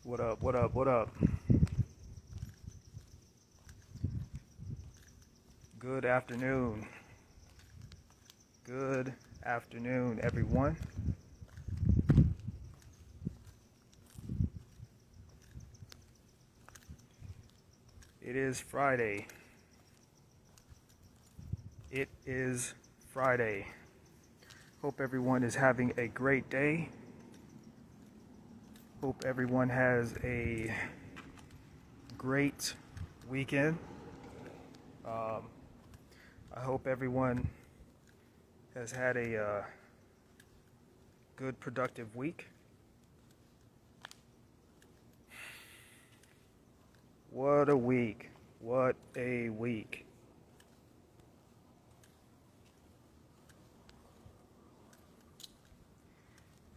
What up, what up, what up? Good afternoon. Good afternoon, everyone. It is Friday. It is Friday. Hope everyone is having a great day. Hope everyone has a great weekend. I hope everyone has had a good, productive week. What a week. What a week.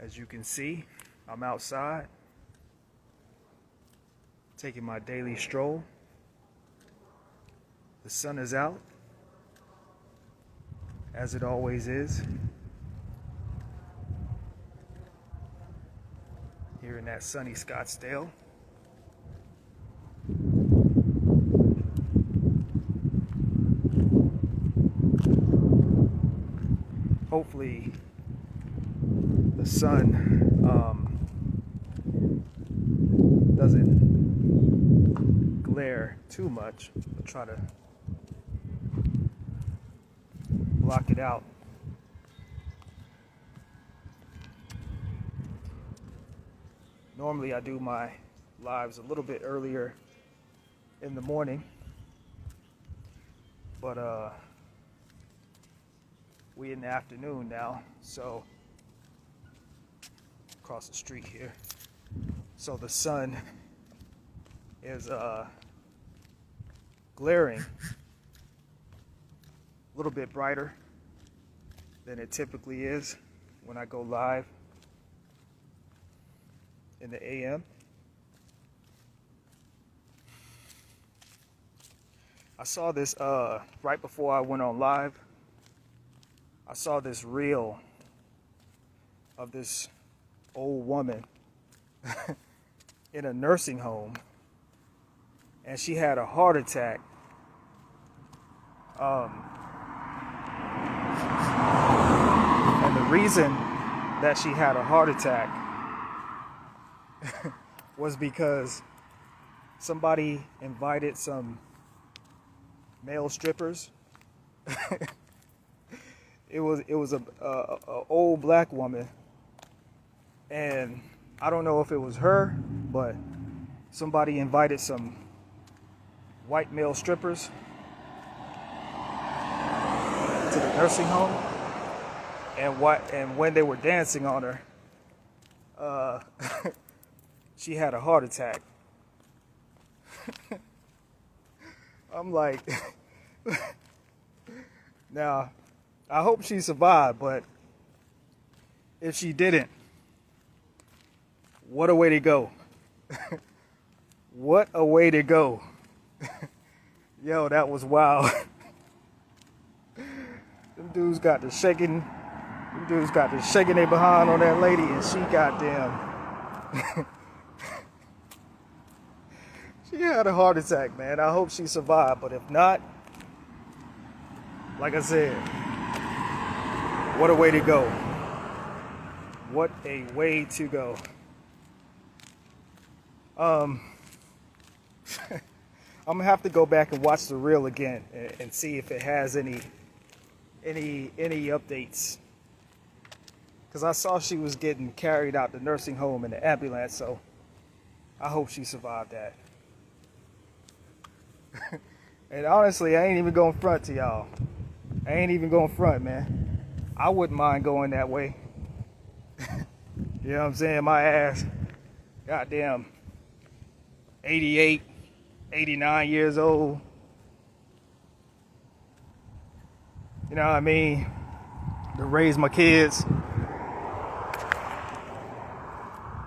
As you can see, I'm outside taking my daily stroll. The sun is out, as it always is, here in that sunny Scottsdale. Hopefully the sun doesn't glare too much. I'll try to block it out. Normally I do my lives a little bit earlier in the morning, but we in the afternoon now, so across the street here, so the sun is glaring a little bit brighter than it typically is when I go live in the AM. I saw this right before I went on live. I saw this reel of this old woman in a nursing home, and she had a heart attack. And the reason that she had a heart attack was because somebody invited some male strippers. It was a old black woman, and I don't know if it was her, but somebody invited some white male strippers to the nursing home, and when they were dancing on her, she had a heart attack. I'm like, now, I hope she survived, but if she didn't, what a way to go. What a way to go. Yo, that was wild. Them dudes got to shaking their behind on that lady, and she goddamn she had a heart attack, man. I hope she survived, but if not, like I said, what a way to go. What a way to go. I'm gonna have to go back and watch the reel again and see if it has any updates. Because I saw she was getting carried out the nursing home in the ambulance, so I hope she survived that. And honestly, I ain't even gonna front to y'all. I ain't even gonna front, man. I wouldn't mind going that way. You know what I'm saying? My ass, goddamn, 88, 89 years old. You know what I mean? To raise my kids.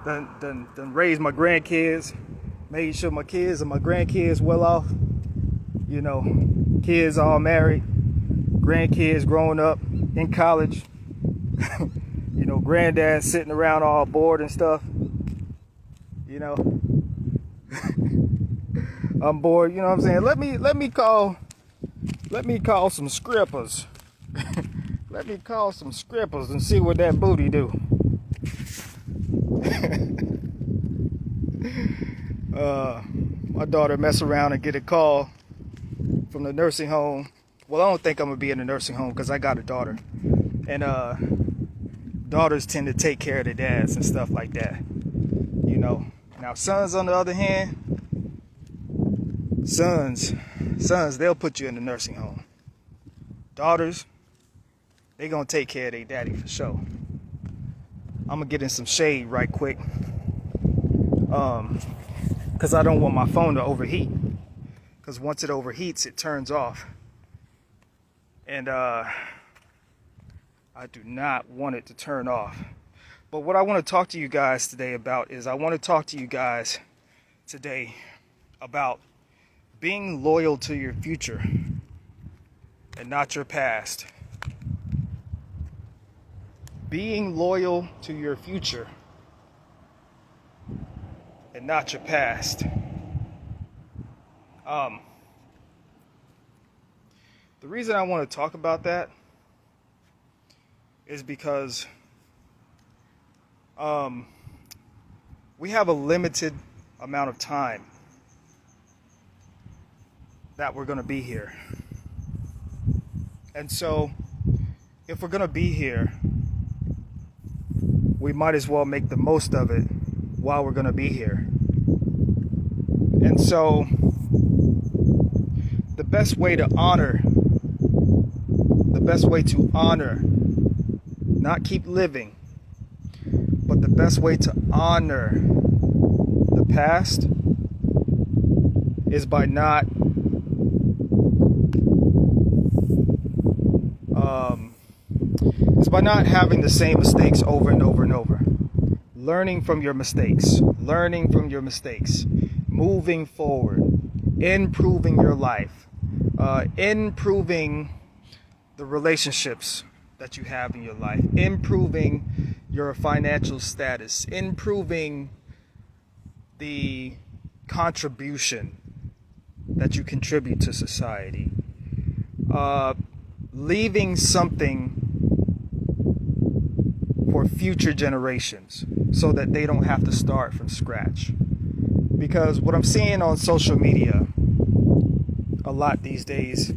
Done raise my grandkids. Made sure my kids and my grandkids well off. You know, kids all married. Grandkids growing up in college. You know, granddad sitting around all bored and stuff. You know, I'm bored. You know what I'm saying? Let me call some scrippers. Let me call some scrippers and see what that booty do. My daughter mess around and get a call from the nursing home. Well, I don't think I'm gonna be in the nursing home because I got a daughter, and daughters tend to take care of their dads and stuff like that. You know. Now sons, on the other hand, sons, they'll put you in the nursing home. Daughters, they gonna take care of their daddy for sure. I'm gonna get in some shade right quick, because I don't want my phone to overheat. Because once it overheats, it turns off, and I do not want it to turn off. But what I want to talk to you guys today about is about being loyal to your future and not your past. Being loyal to your future and not your past. The reason I want to talk about that is because we have a limited amount of time that we're going to be here. And so, if we're going to be here, we might as well make the most of it while we're going to be here. And so, the best way to honor, not keep living, but the best way to honor the past is by not having the same mistakes over and over and over. Learning from your mistakes, moving forward, improving your life, improving the relationships that you have in your life, improving your financial status, improving the contribution that you contribute to society, leaving something for future generations so that they don't have to start from scratch. Because what I'm seeing on social media a lot these days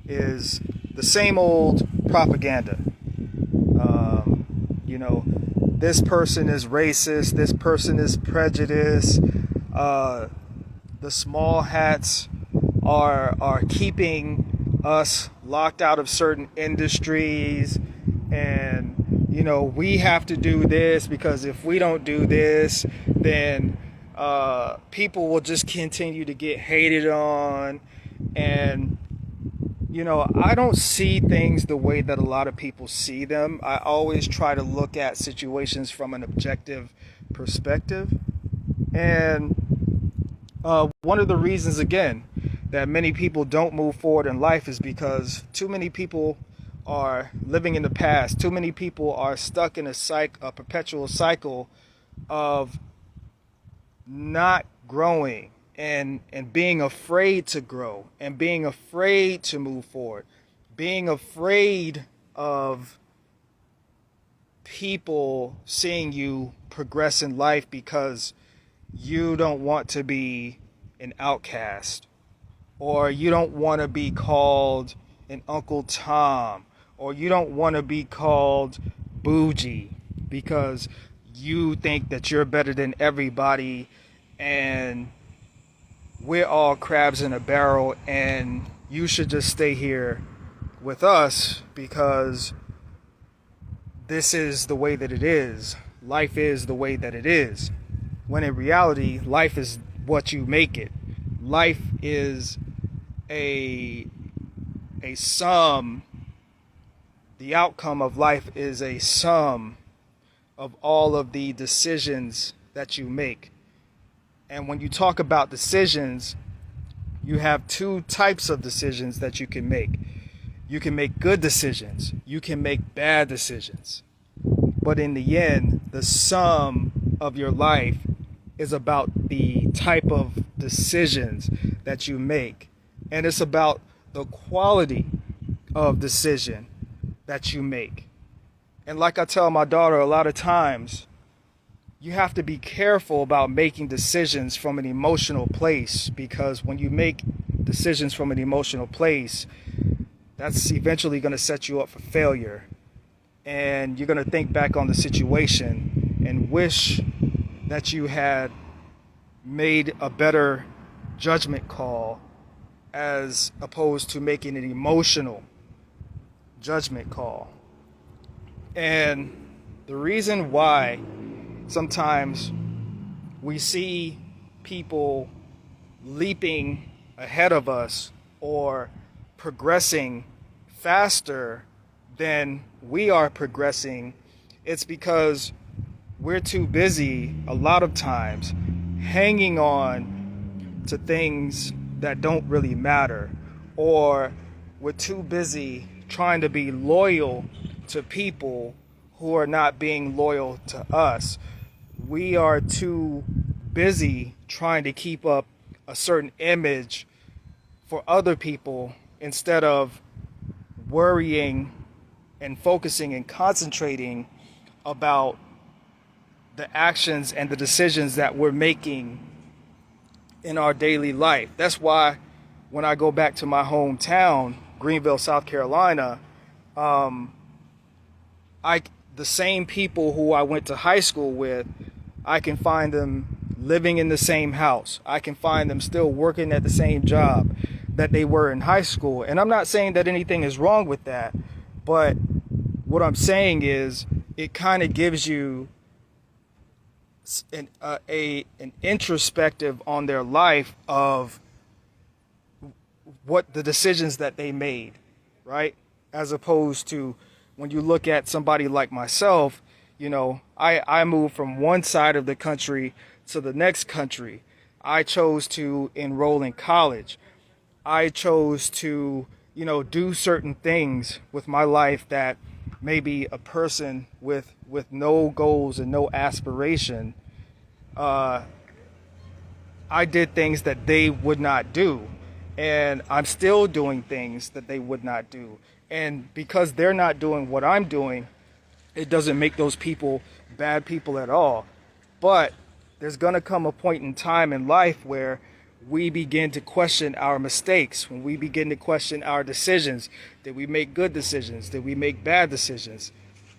is the same old propaganda. You know, this person is racist, this person is prejudiced, the small hats are keeping us locked out of certain industries, and you know, we have to do this because if we don't do this, then people will just continue to get hated on. And you know, I don't see things the way that a lot of people see them. I always try to look at situations from an objective perspective. And one of the reasons, again, that many people don't move forward in life is because too many people are living in the past. Too many people are stuck in a perpetual cycle of not growing. And being afraid to grow, and being afraid to move forward, being afraid of people seeing you progress in life because you don't want to be an outcast, or you don't want to be called an Uncle Tom, or you don't want to be called bougie because you think that you're better than everybody and we're all crabs in a barrel, and you should just stay here with us because this is the way that it is. Life is the way that it is. When in reality, life is what you make it. Life is a sum. The outcome of life is a sum of all of the decisions that you make. And when you talk about decisions, you have two types of decisions that you can make. You can make good decisions. You can make bad decisions. But in the end, the sum of your life is about the type of decisions that you make, and it's about the quality of decision that you make. And like I tell my daughter a lot of times, you have to be careful about making decisions from an emotional place, because when you make decisions from an emotional place, that's eventually going to set you up for failure. And you're going to think back on the situation and wish that you had made a better judgment call as opposed to making an emotional judgment call. And the reason why sometimes we see people leaping ahead of us or progressing faster than we are progressing, it's because we're too busy a lot of times hanging on to things that don't really matter, or we're too busy trying to be loyal to people who are not being loyal to us. We are too busy trying to keep up a certain image for other people instead of worrying and focusing and concentrating about the actions and the decisions that we're making in our daily life. That's why when I go back to my hometown, Greenville, South Carolina, the same people who I went to high school with, I can find them living in the same house. I can find them still working at the same job that they were in high school. And I'm not saying that anything is wrong with that, but what I'm saying is it kind of gives you an introspective on their life of what the decisions that they made, right? As opposed to when you look at somebody like myself, you know, I moved from one side of the country to the next country. I chose to enroll in college. I chose to, you know, do certain things with my life that maybe a person with no goals and no aspiration, I did things that they would not do. And I'm still doing things that they would not do. And because they're not doing what I'm doing, it doesn't make those people bad people at all. But there's going to come a point in time in life where we begin to question our mistakes, when we begin to question our decisions. Did we make good decisions? Did we make bad decisions?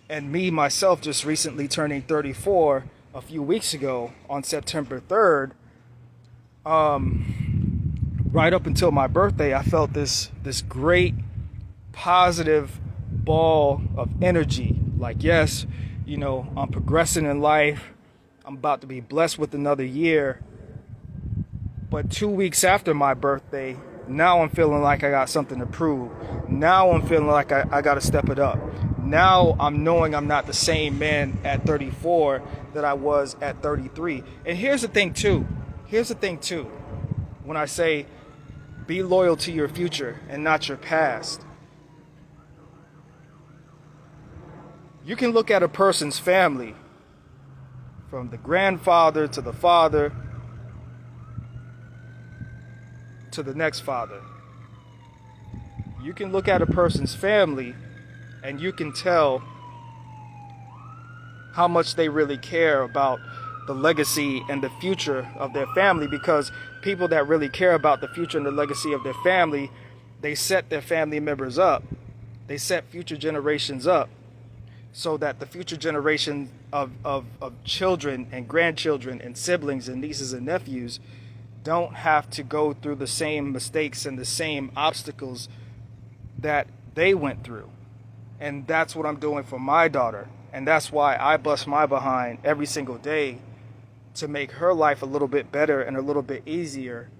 And me, myself, just recently turning 34 a few weeks ago on September 3rd, right up until my birthday, I felt this great positive ball of energy. Like, yes, you know, I'm progressing in life. I'm about to be blessed with another year. But 2 weeks after my birthday, now I'm feeling like I got something to prove. Now I'm feeling like I got to step it up. Now I'm knowing I'm not the same man at 34 that I was at 33. And here's the thing too. When I say be loyal to your future and not your past. You can look at a person's family, from the grandfather to the father to the next father. You can look at a person's family and you can tell how much they really care about the legacy and the future of their family, because people that really care about the future and the legacy of their family, they set their family members up. They set future generations up so that the future generation of children and grandchildren and siblings and nieces and nephews don't have to go through the same mistakes and the same obstacles that they went through. And that's what I'm doing for my daughter. And that's why I bust my behind every single day to make her life a little bit better and a little bit easier,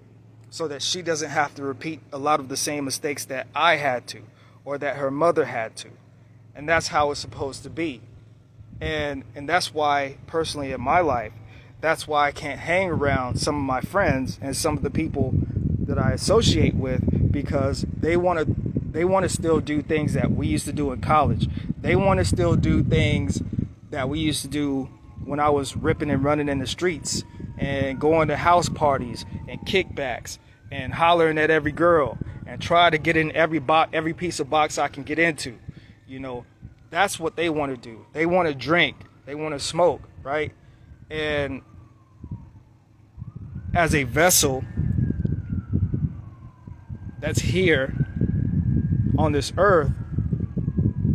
so that she doesn't have to repeat a lot of the same mistakes that I had to, or that her mother had to. And that's how it's supposed to be. And that's why, personally in my life, that's why I can't hang around some of my friends and some of the people that I associate with, because they want to still do things that we used to do in college. They want to still do things that we used to do when I was ripping and running in the streets and going to house parties and kickbacks and hollering at every girl and try to get in every piece of box I can get into. You know, that's what they want to do. They want to drink. They want to smoke, right? And as a vessel that's here on this earth,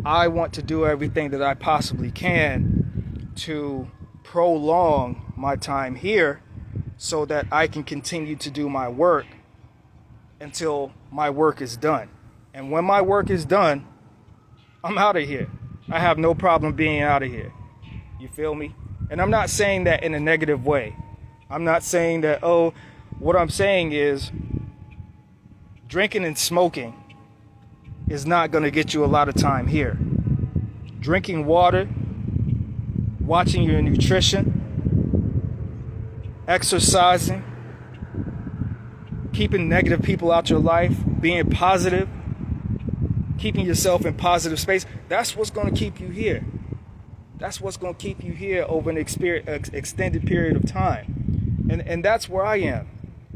I want to do everything that I possibly can to prolong my time here so that I can continue to do my work until my work is done. And when my work is done, I'm out of here. I have no problem being out of here. You feel me? And I'm not saying that in a negative way. I'm not saying that, oh, what I'm saying is drinking and smoking is not going to get you a lot of time here. Drinking water, watching your nutrition, exercising, keeping negative people out your life, being positive, keeping yourself in positive space, that's what's going to keep you here. That's what's going to keep you here over an extended period of time. And that's where I am.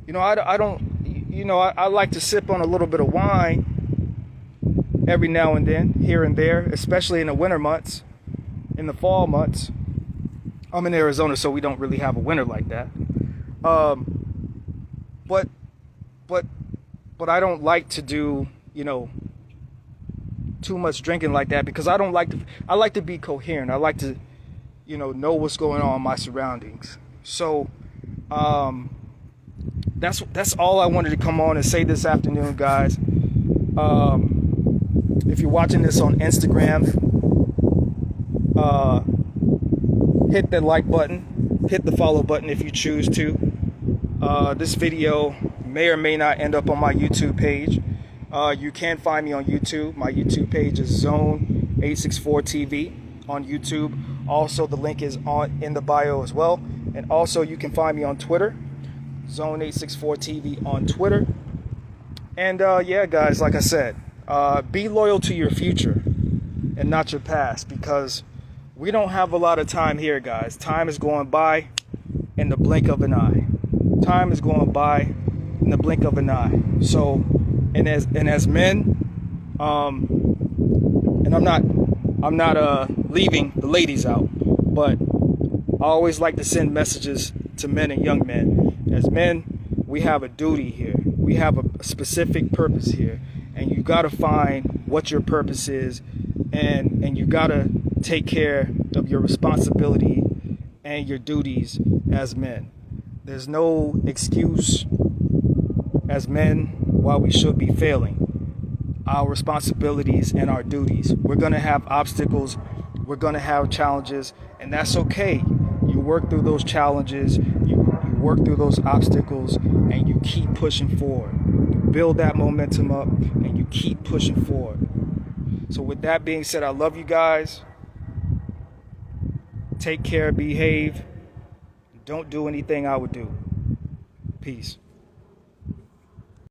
You know, I don't, you know, I like to sip on a little bit of wine every now and then, here and there, especially in the winter months, in the fall months. I'm in Arizona, so we don't really have a winter like that. But I don't like to do, you know, too much drinking like that, because I like to be coherent. I like to, you know what's going on in my surroundings. So that's all I wanted to come on and say this afternoon, guys. If you're watching this on Instagram, hit the like button, hit the follow button if you choose to. This video may or may not end up on my YouTube page. You can find me on YouTube. My YouTube page is Zone 864 TV on YouTube. Also, the link is in the bio as well. And also, you can find me on Twitter, Zone 864 TV on Twitter. And yeah, guys, like I said, be loyal to your future and not your past, because we don't have a lot of time here, guys. Time is going by in the blink of an eye. Time is going by in the blink of an eye. So, and as men, and I'm not leaving the ladies out, but I always like to send messages to men and young men. As men, we have a duty here. We have a specific purpose here, and you got to find what your purpose is, and you got to take care of your responsibility and your duties as men. There's no excuse as men why we should be failing our responsibilities and our duties. We're going to have obstacles. We're going to have challenges, and that's okay. You work through those challenges, you work through those obstacles, and you keep pushing forward. You build that momentum up, and you keep pushing forward. So with that being said, I love you guys. Take care, behave. Don't do anything I would do. Peace.